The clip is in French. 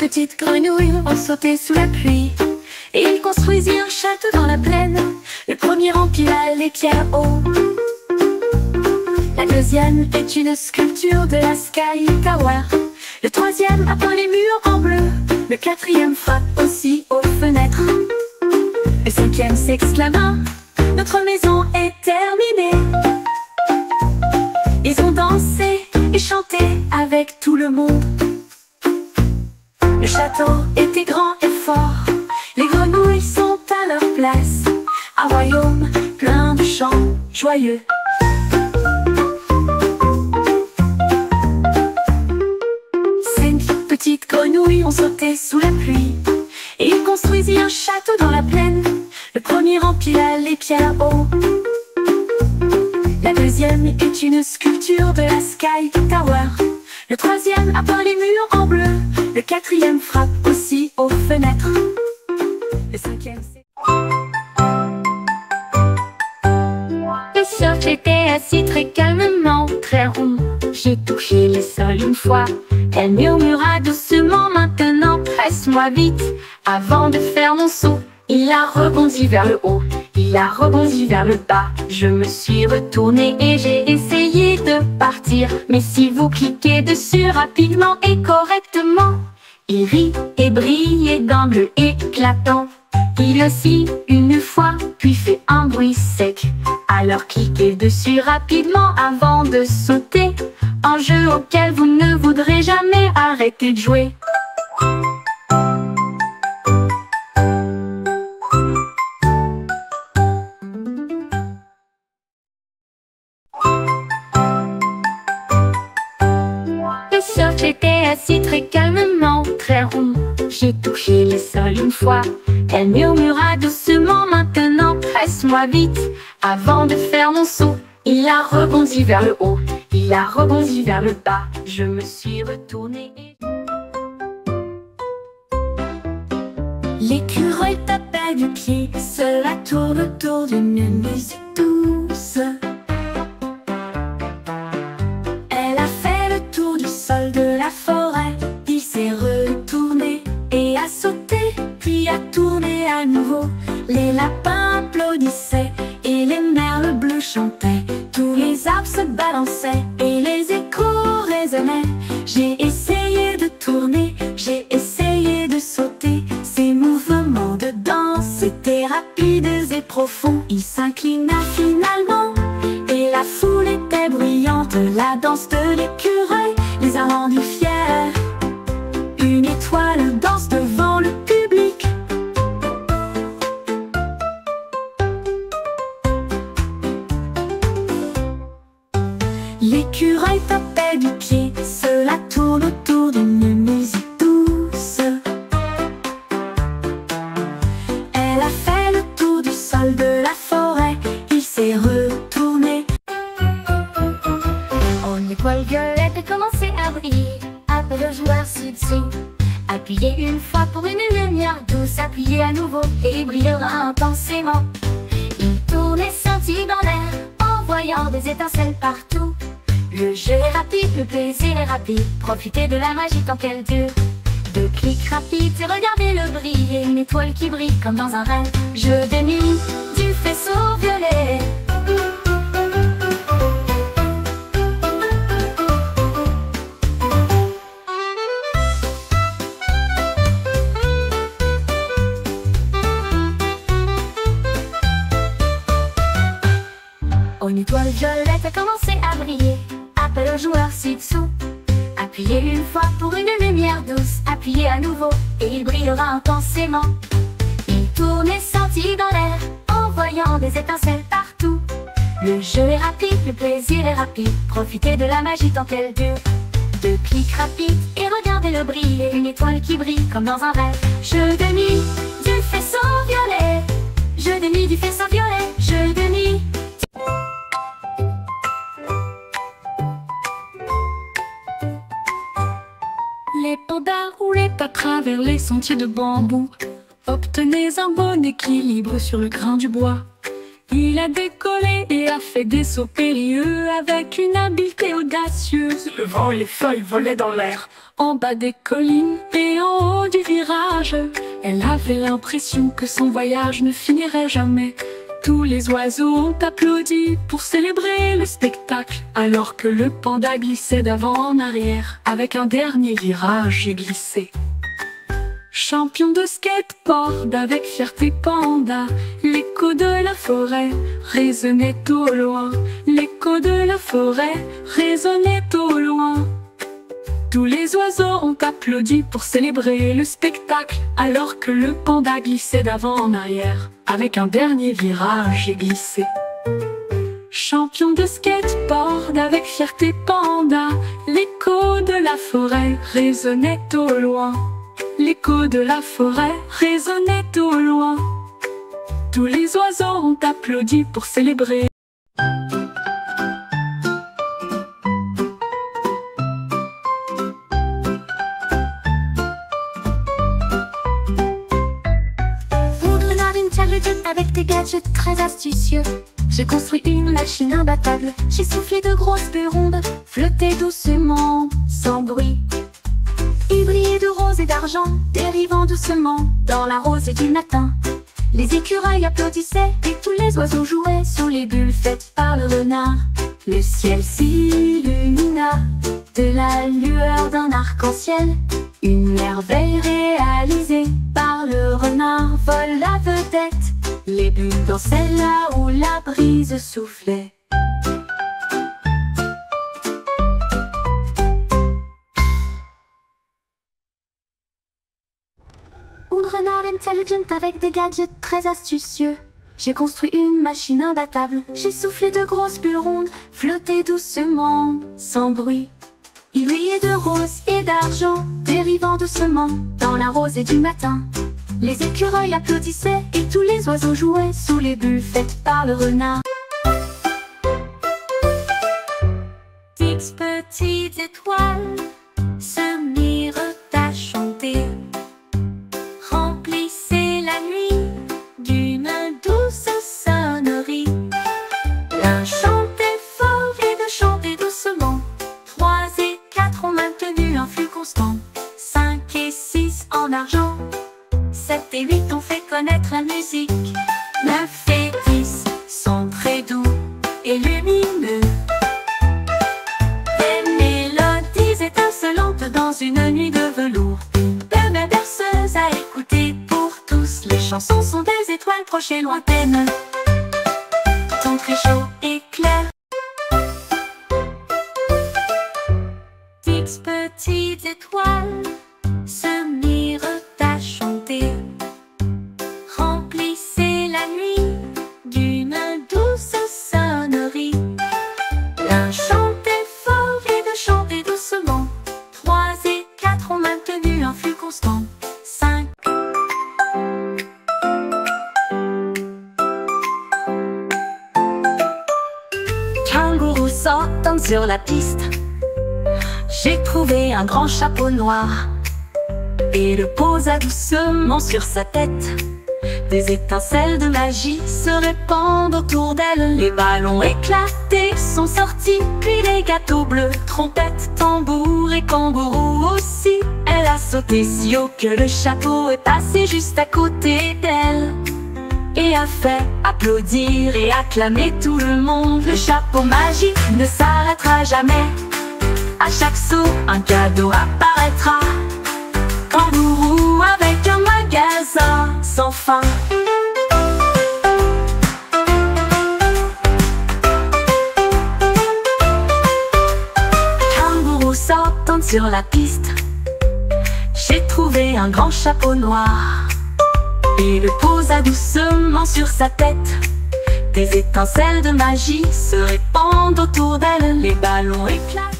petites grenouilles ont sauté sous la pluie et ils construisirent un château dans la plaine. Le premier empila les pierres hauts. La deuxième est une sculpture de la Sky Tower. Le troisième a peint les murs en bleu. Le quatrième frappe aussi aux fenêtres. Le cinquième s'exclama: notre maison est terminée. Ils ont dansé et chanté avec tout le monde. Le château était grand et fort. Les grenouilles sont à leur place. Un royaume plein de chants joyeux. Cinq petites grenouilles ont sauté sous la pluie et ils construisirent un château dans la plaine. Le premier empila les pierres hauts. La deuxième est une sculpture de la Sky Tower. Le troisième a peint les murs en bleu. Le quatrième frappe aussi aux fenêtres. Le cinquième c'est... Le soir j'étais assis très calmement, très rond. J'ai touché le sol une fois. Elle murmura doucement: maintenant presse-moi vite avant de faire mon saut. Il a rebondi vers le haut, il a rebondi vers le bas. Je me suis retournée et j'ai essayé de partir. Mais si vous cliquez dessus rapidement et correctement, il rit et brille d'un bleu éclatant. Il oscille une fois, puis fait un bruit sec. Alors cliquez dessus rapidement avant de sauter. Un jeu auquel vous ne voudrez jamais arrêter de jouer. Le soir j'étais assis très calmement, très rond. J'ai touché le sol une fois. Elle murmura doucement: maintenant presse-moi vite avant de faire mon saut. Il a rebondi vers le haut, il a rebondi vers le bas. Je me suis retournée et... L'écureuil tapait du pied, cela tourne autour d'une musique douce. Elle a fait le tour du sol de la forêt. Il s'est retourné et a sauté, puis a tourné à nouveau. Les lapins applaudissaient et les merles bleus chantaient. Tous les arbres se balançaient et les échos résonnaient. J'ai essayé de tourner, j'ai essayé de sauter. Ces mouvements de danse étaient rapides et profonds. Il s'inclina finalement et la foule était bruyante. La danse de l'écureuil les a rendus fiers. Une étoile danse devant le public. L'écureuil tapait du pied, cela tourne autour d'une musique douce. Elle a fait le tour du sol de la forêt. Il s'est retourné. Une étoile violette a commencé à briller. Appelle le joueur ci-dessous. Appuyez une fois pour une lumière douce. Appuyez à nouveau et il brillera intensément. Il tourne et scintille dans l'air, envoyant des étincelles partout. Le jeu est rapide, le plaisir est rapide. Profitez de la magie tant qu'elle dure. Deux clics rapides et regardez le briller. Une étoile qui brille comme dans un rêve. Jeu de nuit du faisceau violet. Une étoile violette a commencé à briller. Appelle le joueur ci-dessous. Appuyez une fois pour une lumière douce. Appuyez à nouveau et il brillera intensément. Il tourne et scintille dans l'air, envoyant des étincelles partout. Le jeu est rapide, le plaisir est rapide. Profitez de la magie tant qu'elle dure. Deux clics rapides et regardez le briller. Une étoile qui brille comme dans un rêve. Jeu de nuit du faisceau violet. Jeu de nuit du faisceau violet. Jeu de nuit. Les pandas roulaient à travers les sentiers de bambou. Obtenez un bon équilibre sur le grain du bois. Il a décollé et a fait des sauts périlleux avec une habileté audacieuse. Le vent et les feuilles volaient dans l'air. En bas des collines et en haut du virage, elle avait l'impression que son voyage ne finirait jamais. Tous les oiseaux ont applaudi pour célébrer le spectacle, alors que le panda glissait d'avant en arrière, avec un dernier virage glissé. Champion de skateboard avec fierté panda, l'écho de la forêt résonnait au loin. L'écho de la forêt résonnait au loin. Tous les oiseaux ont applaudi pour célébrer le spectacle, alors que le panda glissait d'avant en arrière, avec un dernier virage glissé. Champion de skateboard avec fierté panda, l'écho de la forêt résonnait au loin. L'écho de la forêt résonnait au loin. Tous les oiseaux ont applaudi pour célébrer. Avec des gadgets très astucieux, j'ai construit une machine imbattable. J'ai soufflé de grosses bulles rondes, flotter doucement, sans bruit. Il brillait de rose et d'argent, dérivant doucement dans la rosée du matin. Les écureuils applaudissaient et tous les oiseaux jouaient sur les bulles faites par le renard. Le ciel s'illumina de la lueur d'un arc-en-ciel. Une merveille réalisée par le renard vole la vedette. Les bulles dansaient là où la brise soufflait. Un renard intelligent avec des gadgets très astucieux. J'ai construit une machine imbattable. J'ai soufflé de grosses bulles rondes, flotter doucement, sans bruit. Il brillait de rose et d'argent, dérivant doucement dans la rosée du matin. Les écureuils applaudissaient et tous les oiseaux jouaient sous les bulles faites par le renard. Dix petites étoiles se mirent à chanter, remplissaient la nuit d'une douce sonnerie. L'un chantait fort et deux chantaient doucement. 3 et 4 ont maintenu un flux constant. 5 et 6 en argent. 7 et 8 ont fait connaître la musique. 9 et 10 sont très doux et lumineux. Des mélodies étincelantes dans une nuit de velours. Belle berceuse à écouter pour tous. Les chansons sont des étoiles proches et lointaines, sont très chauds et clairs. 10 petites étoiles se mirent à chanter, remplissez la nuit d'une douce sonnerie. L'un chantait fort et deux chantaient doucement. 3 et 4 ont maintenu un flux constant. 5. Kangourou sautant sur la piste. J'ai trouvé un grand chapeau noir et le posa doucement sur sa tête. Des étincelles de magie se répandent autour d'elle. Les ballons éclatés sont sortis, puis les gâteaux bleus, trompettes, tambours et kangourous aussi. Elle a sauté si haut que le chapeau est passé juste à côté d'elle et a fait applaudir et acclamer tout le monde. Le chapeau magique ne s'arrêtera jamais. À chaque saut, un cadeau apparaîtra. Kangourou avec un magasin sans fin. Kangourou sautant sur la piste. J'ai trouvé un grand chapeau noir et le posa doucement sur sa tête. Des étincelles de magie se répandent autour d'elle. Les ballons éclatent.